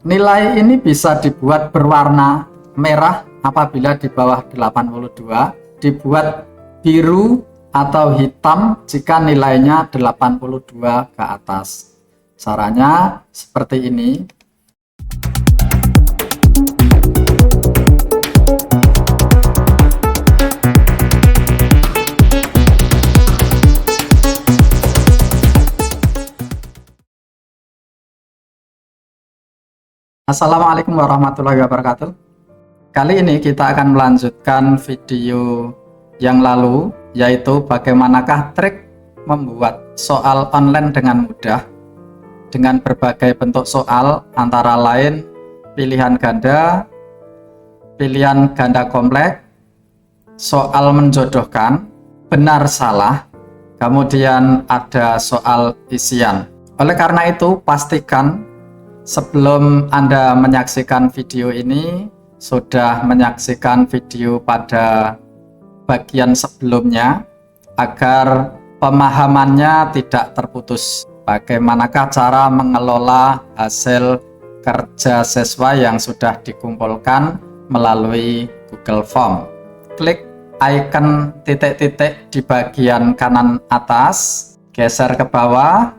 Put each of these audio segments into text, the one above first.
Nilai ini bisa dibuat berwarna merah apabila di bawah 82, dibuat biru atau hitam jika nilainya 82 ke atas. Caranya seperti ini. Assalamualaikum warahmatullahi wabarakatuh. Kali ini kita akan melanjutkan video yang lalu, yaitu bagaimanakah trik membuat soal online dengan mudah dengan berbagai bentuk soal, antara lain pilihan ganda kompleks, soal menjodohkan, benar salah, kemudian ada soal isian. Oleh karena itu, pastikan sebelum Anda menyaksikan video ini, sudah menyaksikan video pada bagian sebelumnya agar pemahamannya tidak terputus. Bagaimanakah cara mengelola hasil kerja siswa yang sudah dikumpulkan melalui Google Form. Klik icon titik-titik di bagian kanan atas, geser ke bawah,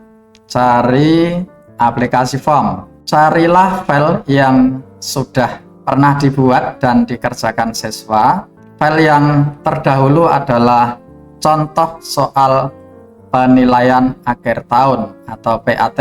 cari aplikasi form. Carilah file yang sudah pernah dibuat dan dikerjakan siswa. File yang terdahulu adalah contoh soal penilaian akhir tahun atau PAT.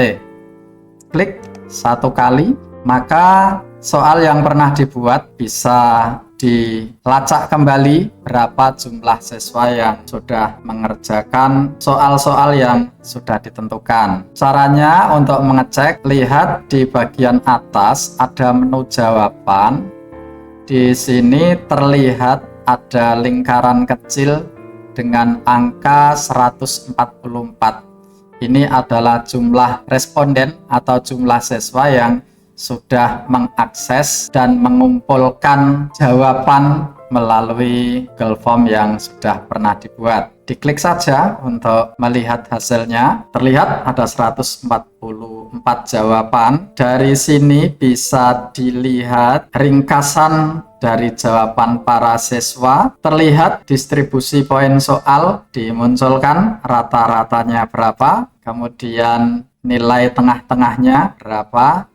Klik satu kali, maka soal yang pernah dibuat bisa dilacak kembali berapa jumlah siswa yang sudah mengerjakan soal-soal yang sudah ditentukan. Caranya untuk mengecek, lihat di bagian atas ada menu jawaban. Di sini terlihat ada lingkaran kecil dengan angka 144. Ini adalah jumlah responden atau jumlah siswa yang sudah mengakses dan mengumpulkan jawaban melalui Google Form yang sudah pernah dibuat. Diklik saja untuk melihat hasilnya. Terlihat ada 144 jawaban. Dari sini bisa dilihat ringkasan dari jawaban para siswa. Terlihat distribusi poin soal dimunculkan, rata-ratanya berapa, kemudian nilai tengah-tengahnya berapa,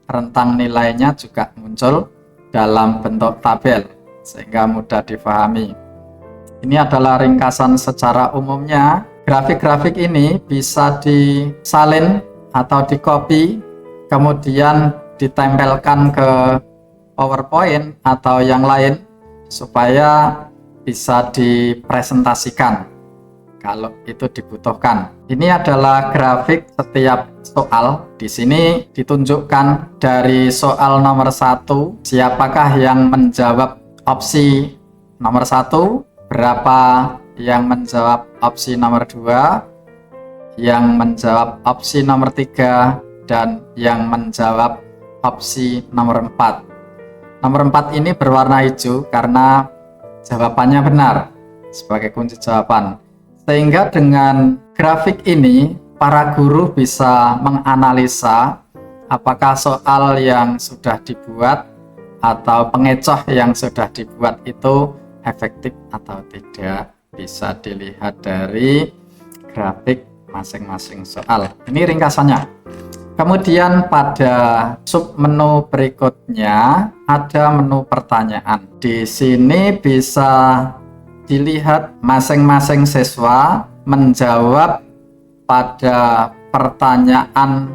rentang nilainya juga muncul dalam bentuk tabel sehingga mudah difahami. Ini adalah ringkasan secara umumnya. Grafik-grafik ini bisa disalin atau di-copy kemudian ditempelkan ke PowerPoint atau yang lain supaya bisa dipresentasikan kalau itu dibutuhkan. Ini adalah grafik setiap soal. Di sini ditunjukkan dari soal nomor 1, siapakah yang menjawab opsi nomor 1, berapa yang menjawab opsi nomor 2, yang menjawab opsi nomor 3, dan yang menjawab opsi nomor 4. Nomor 4 ini berwarna hijau karena jawabannya benar sebagai kunci jawaban. Sehingga dengan grafik ini, para guru bisa menganalisa apakah soal yang sudah dibuat atau pengecoh yang sudah dibuat itu efektif atau tidak. Bisa dilihat dari grafik masing-masing soal. Ini ringkasannya. Kemudian pada submenu berikutnya ada menu pertanyaan. Di sini bisa dilihat masing-masing siswa menjawab pada pertanyaan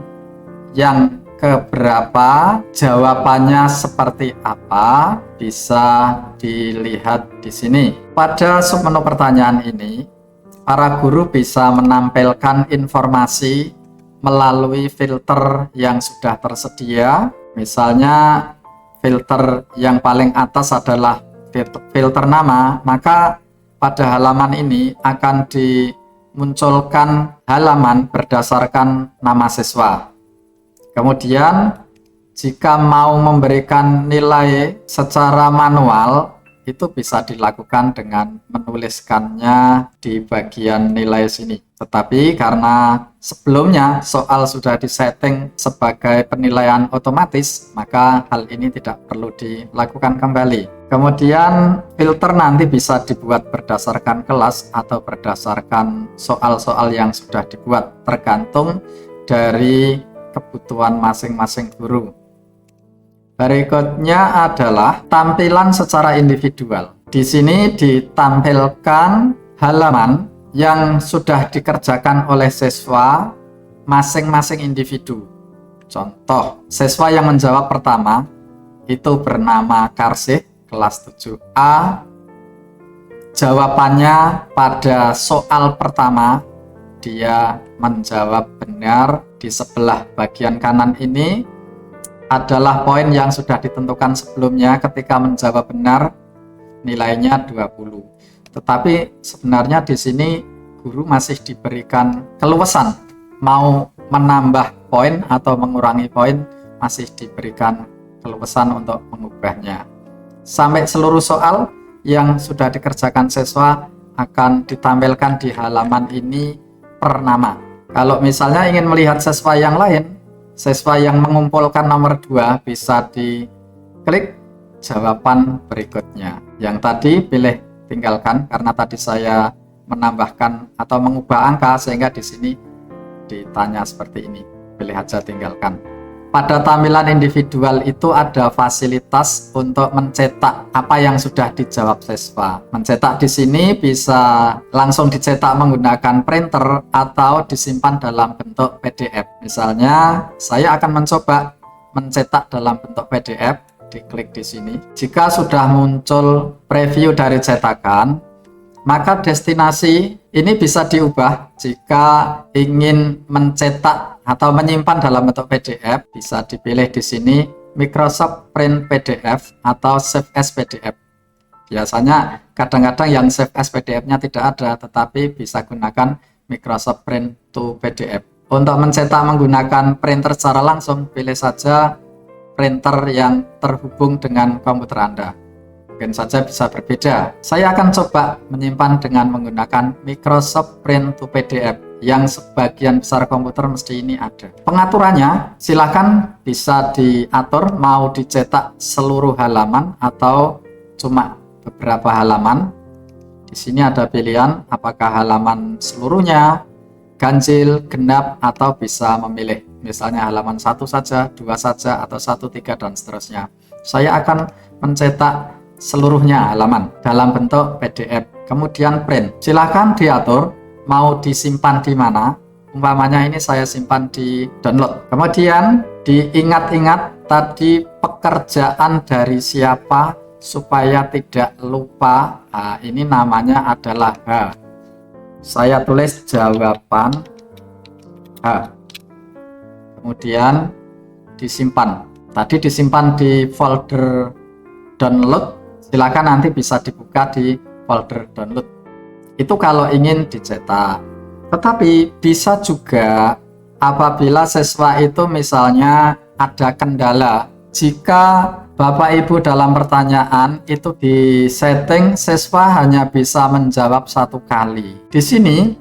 yang keberapa, jawabannya seperti apa, bisa dilihat di sini. Pada submenu pertanyaan ini, para guru bisa menampilkan informasi melalui filter yang sudah tersedia. Misalnya filter yang paling atas adalah filter nama, maka pada halaman ini akan dimunculkan halaman berdasarkan nama siswa. Kemudian jika mau memberikan nilai secara manual, itu bisa dilakukan dengan menuliskannya di bagian nilai sini. Tetapi karena sebelumnya soal sudah disetting sebagai penilaian otomatis, maka hal ini tidak perlu dilakukan kembali. Kemudian filter nanti bisa dibuat berdasarkan kelas atau berdasarkan soal-soal yang sudah dibuat, tergantung dari kebutuhan masing-masing guru. Berikutnya adalah tampilan secara individual. Di sini ditampilkan halaman yang sudah dikerjakan oleh siswa masing-masing individu. Contoh, siswa yang menjawab pertama itu bernama Karsih, kelas 7A. Jawabannya pada soal pertama, dia menjawab benar. Di sebelah bagian kanan ini adalah poin yang sudah ditentukan sebelumnya. Ketika menjawab benar, nilainya 20. Tetapi sebenarnya di sini guru masih diberikan keluasan mau menambah poin atau mengurangi poin, masih diberikan keluasan untuk mengubahnya. Sampai seluruh soal yang sudah dikerjakan siswa akan ditampilkan di halaman ini per nama. Kalau misalnya ingin melihat siswa yang lain, siswa yang mengumpulkan nomor 2 bisa diklik jawaban berikutnya. Yang tadi pilih tinggalkan karena tadi saya menambahkan atau mengubah angka sehingga di sini ditanya seperti ini. Pilih aja tinggalkan. Pada tampilan individual itu ada fasilitas untuk mencetak apa yang sudah dijawab siswa. Mencetak di sini bisa langsung dicetak menggunakan printer atau disimpan dalam bentuk PDF. Misalnya, saya akan mencoba mencetak dalam bentuk PDF. Diklik di sini. Jika sudah muncul preview dari cetakan, maka destinasi ini bisa diubah. Jika ingin mencetak atau menyimpan dalam bentuk PDF, bisa dipilih di sini Microsoft Print PDF atau Save as PDF. Biasanya kadang-kadang yang Save as PDF-nya tidak ada, tetapi bisa gunakan Microsoft Print to PDF. Untuk mencetak menggunakan printer secara langsung, pilih saja printer yang terhubung dengan komputer Anda. Mungkin saja bisa berbeda. Saya akan coba menyimpan dengan menggunakan Microsoft Print to PDF yang sebagian besar komputer mesti ini ada. Pengaturannya silakan bisa diatur mau dicetak seluruh halaman atau cuma beberapa halaman. Di sini ada pilihan apakah halaman seluruhnya, ganjil, genap, atau bisa memilih misalnya halaman 1 saja, 2 saja, atau 1, 3, dan seterusnya. Saya akan mencetak seluruhnya halaman dalam bentuk PDF, kemudian print. Silahkan diatur mau disimpan di mana. Umpamanya ini saya simpan di download. Kemudian diingat-ingat tadi pekerjaan dari siapa supaya tidak lupa. Nah, ini namanya adalah H. Saya tulis jawaban H. Kemudian disimpan. Tadi disimpan di folder download. Silakan nanti bisa dibuka di folder download. Itu kalau ingin dicetak. Tetapi bisa juga apabila siswa itu misalnya ada kendala. Jika Bapak Ibu dalam pertanyaan itu di setting siswa hanya bisa menjawab 1 kali. Di sini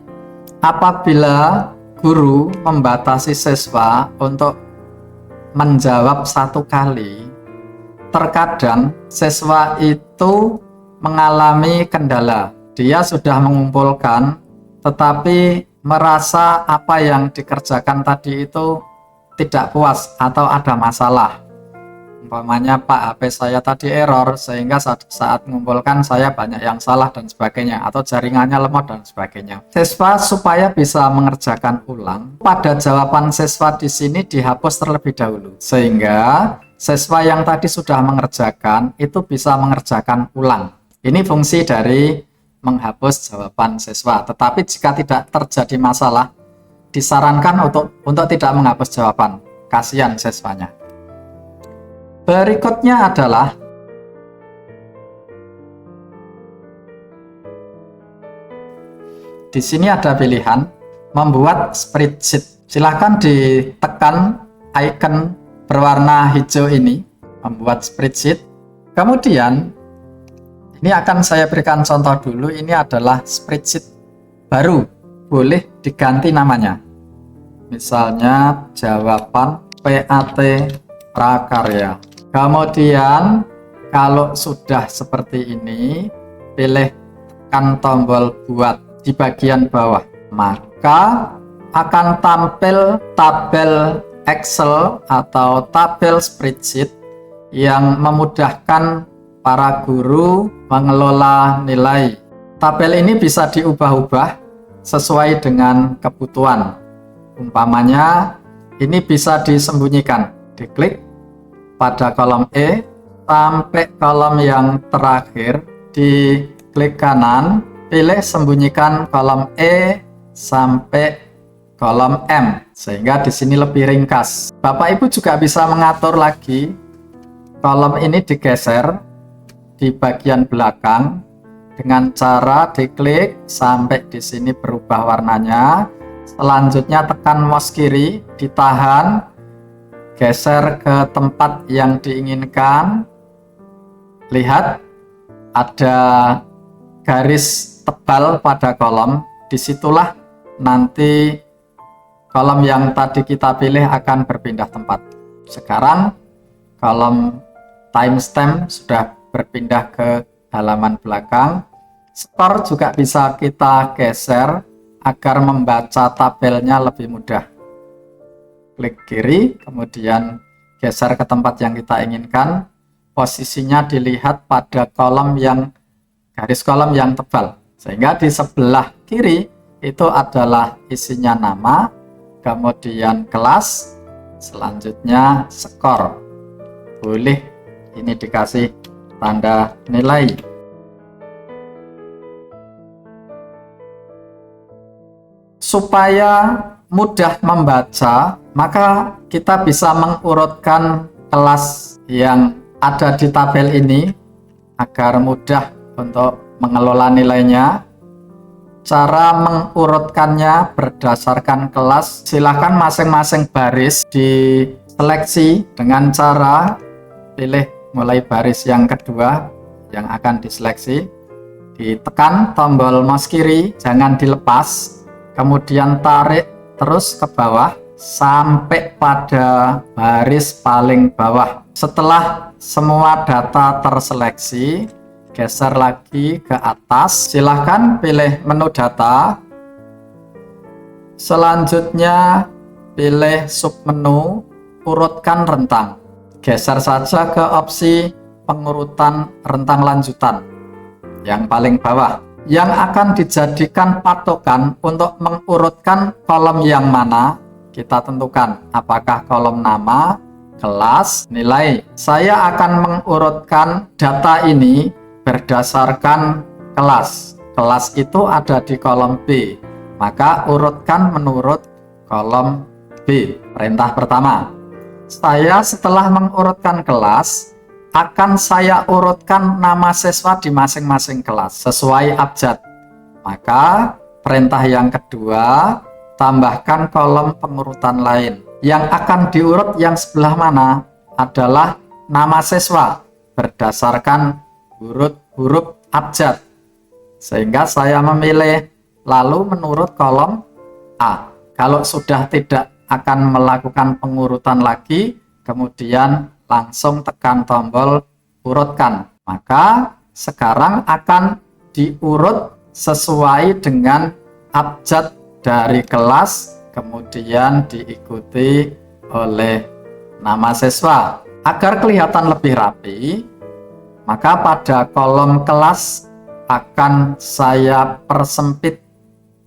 apabila guru membatasi siswa untuk menjawab 1 kali, terkadang siswa itu mengalami kendala. Dia sudah mengumpulkan, tetapi merasa apa yang dikerjakan tadi itu tidak puas atau ada masalah. Umpamanya, Pak, HP saya tadi error, sehingga saat mengumpulkan saya banyak yang salah dan sebagainya, atau jaringannya lemot dan sebagainya. Siswa supaya bisa mengerjakan ulang, pada jawaban siswa di sini dihapus terlebih dahulu, sehingga siswa yang tadi sudah mengerjakan itu bisa mengerjakan ulang. Ini fungsi dari menghapus jawaban siswa. Tetapi jika tidak terjadi masalah, disarankan untuk tidak menghapus jawaban. Kasihan siswanya. Berikutnya adalah di sini ada pilihan membuat spreadsheet. Silahkan ditekan icon berwarna hijau ini, membuat spreadsheet. Kemudian Ini akan saya berikan contoh dulu. Ini adalah spreadsheet baru, boleh diganti namanya. Misalnya jawaban PAT prakarya. Kemudian kalau sudah seperti ini, pilih tekan tombol buat di bagian bawah. Maka akan tampil tabel Excel atau tabel spreadsheet yang memudahkan para guru mengelola nilai. Tabel ini bisa diubah-ubah sesuai dengan kebutuhan. Umpamanya, ini bisa disembunyikan. Diklik pada kolom E sampai kolom yang terakhir, diklik kanan, pilih sembunyikan kolom E sampai kolom M, sehingga di sini lebih ringkas. Bapak Ibu juga bisa mengatur lagi kolom ini digeser di bagian belakang dengan cara diklik sampai di sini berubah warnanya. Selanjutnya tekan mouse kiri, ditahan, geser ke tempat yang diinginkan. Lihat ada garis tebal pada kolom, disitulah nanti kolom yang tadi kita pilih akan berpindah tempat. Sekarang kolom timestamp sudah berpindah ke halaman belakang. Skor juga bisa kita geser agar membaca tabelnya lebih mudah. Klik kiri, kemudian geser ke tempat yang kita inginkan. Posisinya dilihat pada kolom yang garis kolom yang tebal, sehingga di sebelah kiri itu adalah isinya nama, kemudian kelas, selanjutnya skor. Boleh ini dikasih tanda nilai. Supaya mudah membaca, maka kita bisa mengurutkan kelas yang ada di tabel ini agar mudah untuk mengelola nilainya. Cara mengurutkannya berdasarkan kelas, silakan masing-masing baris diseleksi dengan cara pilih mulai baris yang kedua yang akan diseleksi, ditekan tombol mouse kiri, jangan dilepas, kemudian tarik terus ke bawah sampai pada baris paling bawah. Setelah semua data terseleksi, geser lagi ke atas, silahkan pilih menu data, selanjutnya pilih submenu urutkan rentang. Geser saja ke opsi pengurutan rentang lanjutan yang paling bawah, yang akan dijadikan patokan untuk mengurutkan kolom yang mana. Kita tentukan apakah kolom nama, kelas, nilai. Saya akan mengurutkan data ini berdasarkan kelas. Kelas itu ada di kolom B, maka urutkan menurut kolom B. Perintah pertama, saya setelah mengurutkan kelas, akan saya urutkan nama siswa di masing-masing kelas sesuai abjad. Maka perintah yang kedua, tambahkan kolom pengurutan lain. Yang akan diurut yang sebelah mana adalah nama siswa berdasarkan huruf abjad. Sehingga saya memilih lalu menurut kolom A. Kalau sudah tidak akan melakukan pengurutan lagi, kemudian langsung tekan tombol urutkan. Maka sekarang akan diurut sesuai dengan abjad dari kelas, kemudian diikuti oleh nama siswa. Agar kelihatan lebih rapi, maka pada kolom kelas akan saya persempit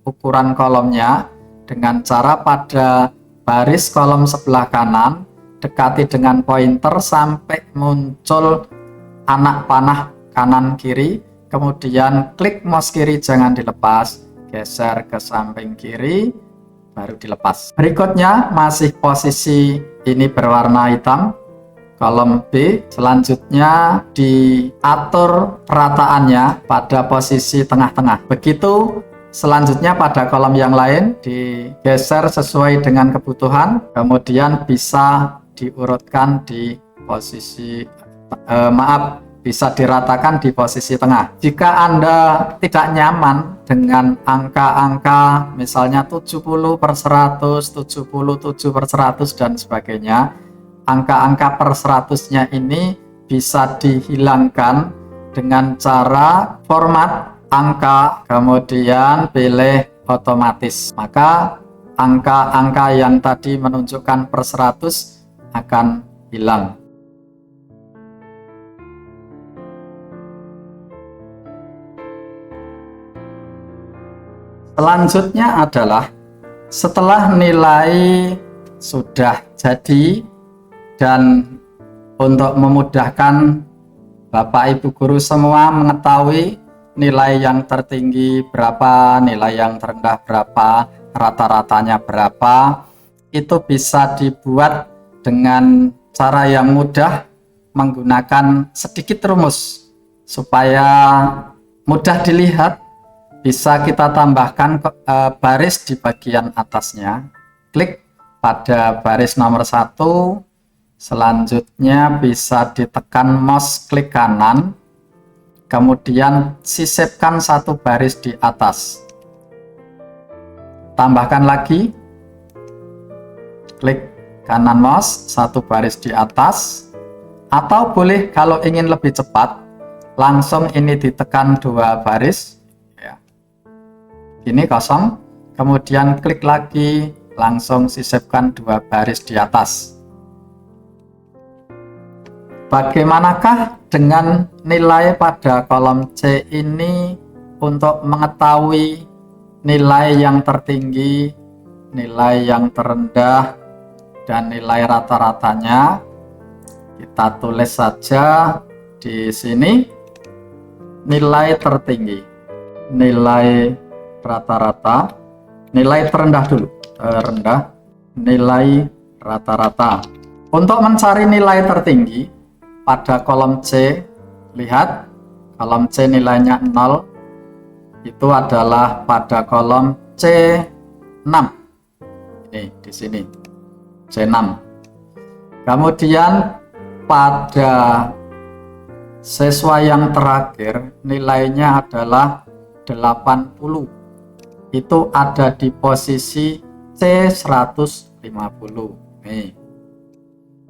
ukuran kolomnya dengan cara pada baris kolom sebelah kanan, dekati dengan pointer sampai muncul anak panah kanan kiri, kemudian klik mouse kiri, jangan dilepas, geser ke samping kiri, baru dilepas. Berikutnya masih posisi ini berwarna hitam, kolom B, selanjutnya diatur perataannya pada posisi tengah-tengah. Begitu selanjutnya pada kolom yang lain digeser sesuai dengan kebutuhan, kemudian bisa diurutkan di posisi bisa diratakan di posisi tengah. Jika Anda tidak nyaman dengan angka-angka misalnya 70/100, 77/100 dan sebagainya, angka-angka per 100-nya ini bisa dihilangkan dengan cara format angka, kemudian pilih otomatis. Maka angka-angka yang tadi menunjukkan per 100 akan hilang. Selanjutnya adalah setelah nilai sudah jadi dan untuk memudahkan Bapak Ibu guru semua mengetahui nilai yang tertinggi berapa, nilai yang terendah berapa, rata-ratanya berapa, itu bisa dibuat dengan cara yang mudah menggunakan sedikit rumus supaya mudah dilihat. Bisa kita tambahkan baris di bagian atasnya. Klik pada baris nomor 1. Selanjutnya bisa ditekan mouse klik kanan. Kemudian sisipkan satu baris di atas. Tambahkan lagi. Klik kanan mouse, satu baris di atas. Atau boleh kalau ingin lebih cepat, langsung ini ditekan 2 baris. Ini kosong, kemudian klik lagi, langsung sisipkan 2 baris di atas. Bagaimanakah dengan nilai pada kolom C ini untuk mengetahui nilai yang tertinggi, nilai yang terendah, dan nilai rata-ratanya? Kita tulis saja di sini nilai tertinggi, nilai rata-rata, nilai terendah dulu, terendah, nilai rata-rata. Untuk mencari nilai tertinggi pada kolom C, lihat kolom C nilainya 0, itu adalah pada kolom C6. Ini di sini C6. Kemudian pada siswa yang terakhir nilainya adalah 80. Itu ada di posisi C150. Nih.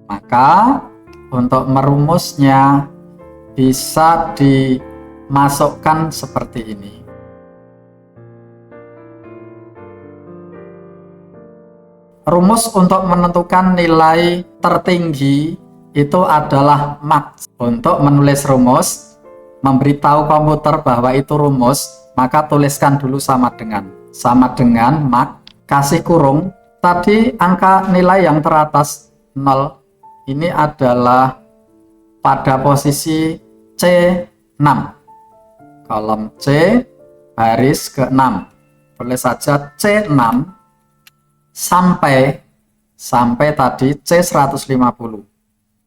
Maka untuk merumusnya bisa dimasukkan seperti ini. Rumus untuk menentukan nilai tertinggi itu adalah max. Untuk menulis rumus, memberitahu komputer bahwa itu rumus, maka tuliskan dulu sama dengan max, kasih kurung. Tadi angka nilai yang teratas 0 ini adalah pada posisi C6, kolom C baris ke-6. Tulis saja C6 sampai tadi C150.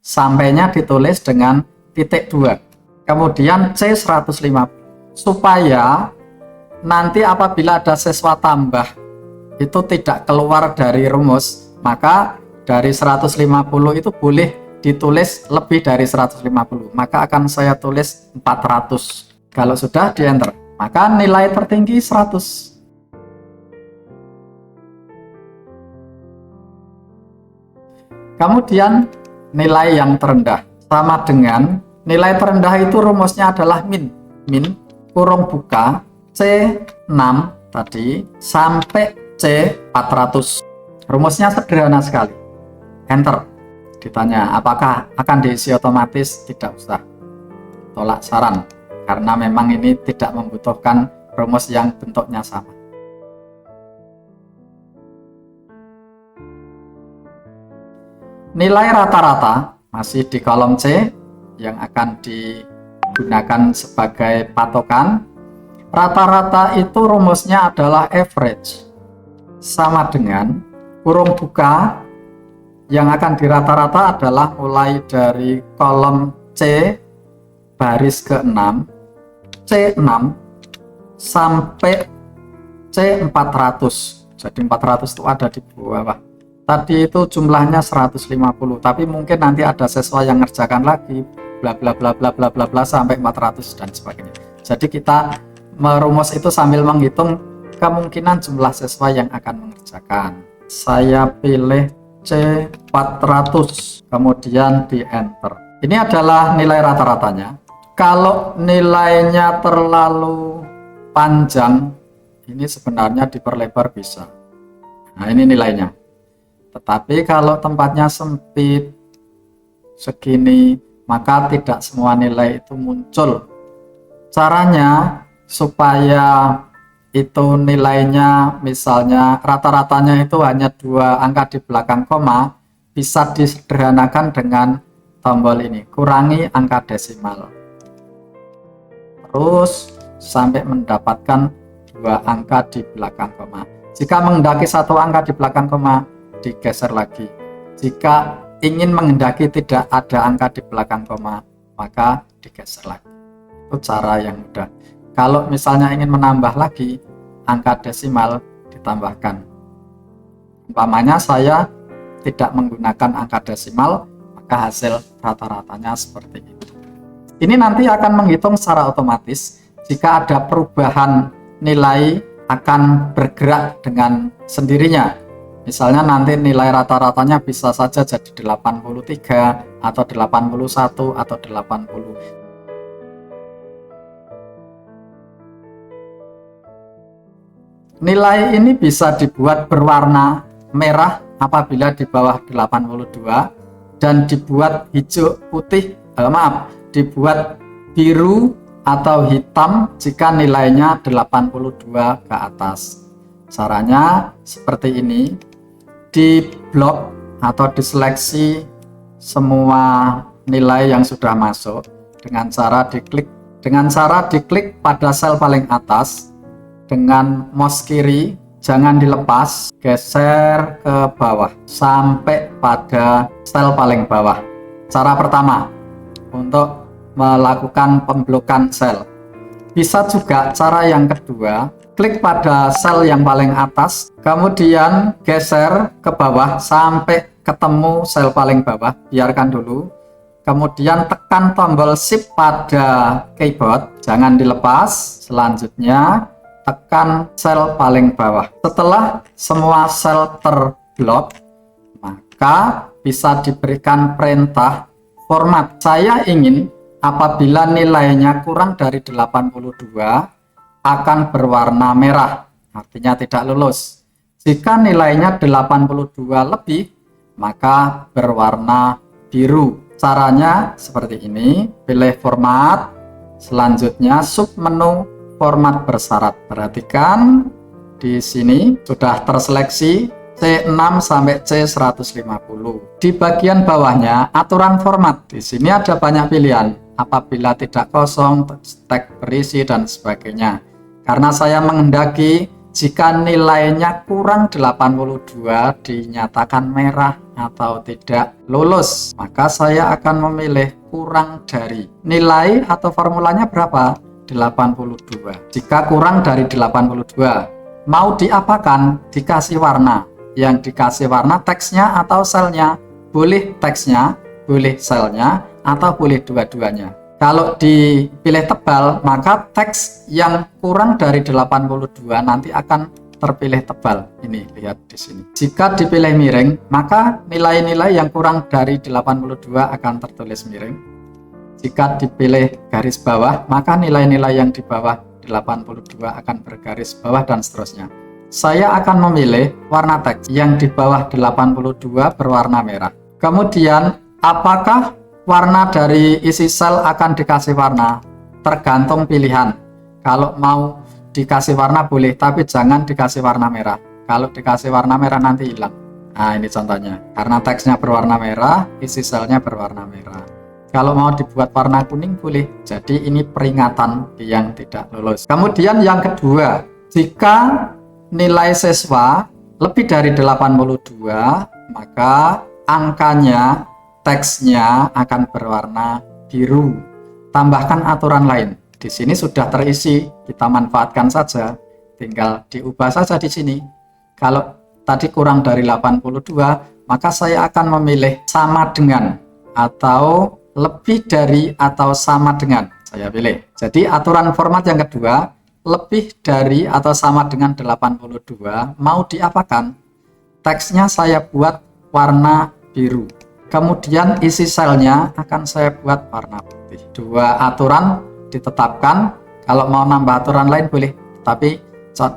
Sampainya ditulis dengan titik 2. Kemudian C150. Supaya nanti apabila ada siswa tambah itu tidak keluar dari rumus, maka dari 150 itu boleh ditulis lebih dari 150, maka akan saya tulis 400. Kalau sudah di enter, maka nilai tertinggi 100. Kemudian nilai yang terendah sama dengan nilai terendah itu rumusnya adalah min kurung buka C6 tadi sampai C400. Rumusnya sederhana sekali. Enter. Ditanya apakah akan diisi otomatis? Tidak usah. Tolak saran karena memang ini tidak membutuhkan rumus yang bentuknya sama. Nilai rata-rata masih di kolom C yang akan digunakan sebagai patokan. Rata-rata itu rumusnya adalah average, sama dengan kurung buka yang akan dirata-rata adalah mulai dari kolom C baris ke-6, C6 sampai C400. Jadi 400 itu ada di bawah. Tadi itu jumlahnya 150, tapi mungkin nanti ada siswa yang ngerjakan lagi bla bla bla bla bla bla bla sampai 400 dan sebagainya. Jadi kita merumus itu sambil menghitung kemungkinan jumlah siswa yang akan mengerjakan. Saya pilih C 400, kemudian di enter. Ini adalah nilai rata-ratanya. Kalau nilainya terlalu panjang, ini sebenarnya diperlebar bisa. Nah, ini nilainya. Tetapi kalau tempatnya sempit segini, maka tidak semua nilai itu muncul. Caranya supaya itu nilainya, misalnya rata-ratanya itu hanya 2 angka di belakang koma, bisa disederhanakan dengan tombol ini, kurangi angka desimal. Terus sampai mendapatkan 2 angka di belakang koma. Jika menghendaki 1 angka di belakang koma, digeser lagi. Jika ingin menghendaki tidak ada angka di belakang koma, maka digeser lagi. Itu cara yang mudah. Kalau misalnya ingin menambah lagi, angka desimal ditambahkan. Umpamanya saya tidak menggunakan angka desimal, maka hasil rata-ratanya seperti itu. Ini nanti akan menghitung secara otomatis. Jika ada perubahan nilai, akan bergerak dengan sendirinya. Misalnya nanti nilai rata-ratanya bisa saja jadi 83 atau 81 atau 80. Nilai ini bisa dibuat berwarna merah apabila di bawah 82 dan dibuat hijau putih, dibuat biru atau hitam jika nilainya 82 ke atas. Caranya seperti ini. Di blok atau diseleksi semua nilai yang sudah masuk dengan cara diklik pada sel paling atas dengan mouse kiri, jangan dilepas, geser ke bawah sampai pada sel paling bawah. Cara pertama untuk melakukan pemblokan sel. Bisa juga cara yang kedua, klik pada sel yang paling atas, kemudian geser ke bawah sampai ketemu sel paling bawah, biarkan dulu. Kemudian tekan tombol Shift pada keyboard, jangan dilepas. Selanjutnya tekan sel paling bawah. Setelah semua sel terblok, maka bisa diberikan perintah format. Saya ingin apabila nilainya kurang dari 82 akan berwarna merah, artinya tidak lulus. Jika nilainya 82 lebih, maka berwarna biru. Caranya seperti ini, pilih format, selanjutnya submenu format bersyarat. Perhatikan di sini sudah terseleksi C6 sampai C150. Di bagian bawahnya aturan format. Di sini ada banyak pilihan. Apabila tidak kosong, tag berisi dan sebagainya. Karena saya menghendaki jika nilainya kurang 82 dinyatakan merah atau tidak lulus, maka saya akan memilih kurang dari. Nilai atau formulanya berapa? 82. Jika kurang dari 82, mau diapakan? Dikasih warna. Yang dikasih warna teksnya atau selnya. Boleh teksnya, boleh selnya, atau boleh dua-duanya. Kalau dipilih tebal, maka teks yang kurang dari 82 nanti akan terpilih tebal. Ini lihat di sini. Jika dipilih miring, maka nilai-nilai yang kurang dari 82 akan tertulis miring. Jika dipilih garis bawah, maka nilai-nilai yang di bawah 82 akan bergaris bawah dan seterusnya. Saya akan memilih warna teks yang di bawah 82 berwarna merah. Kemudian, apakah warna dari isi sel akan dikasih warna? Tergantung pilihan. Kalau mau dikasih warna boleh, tapi jangan dikasih warna merah. Kalau dikasih warna merah nanti hilang. Nah, ini contohnya. Karena teksnya berwarna merah, isi selnya berwarna merah. Kalau mau dibuat warna kuning boleh. Jadi ini peringatan yang tidak lulus. Kemudian yang kedua, jika nilai siswa lebih dari 82, maka angkanya, teksnya akan berwarna biru. Tambahkan aturan lain. Di sini sudah terisi, kita manfaatkan saja. Tinggal diubah saja di sini. Kalau tadi kurang dari 82, maka saya akan memilih sama dengan atau lebih dari atau sama dengan, saya pilih. Jadi aturan format yang kedua, lebih dari atau sama dengan 82, mau diapakan? Teksnya saya buat warna biru. Kemudian isi selnya akan saya buat warna putih. Dua aturan ditetapkan. Kalau mau nambah aturan lain boleh, tapi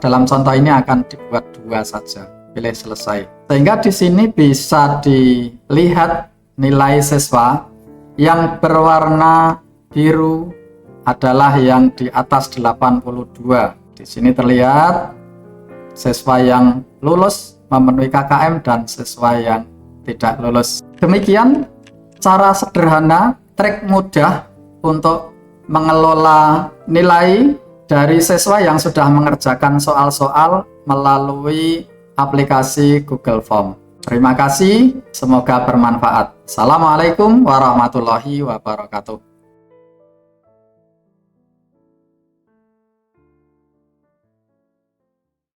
dalam contoh ini akan dibuat dua saja. Pilih selesai. Sehingga di sini bisa dilihat nilai siswa yang berwarna biru adalah yang di atas 82. Di sini terlihat siswa yang lulus memenuhi KKM dan siswa yang tidak lulus. Demikian cara sederhana, trik mudah untuk mengelola nilai dari siswa yang sudah mengerjakan soal-soal melalui aplikasi Google Form. Terima kasih, semoga bermanfaat. Assalamualaikum warahmatullahi wabarakatuh.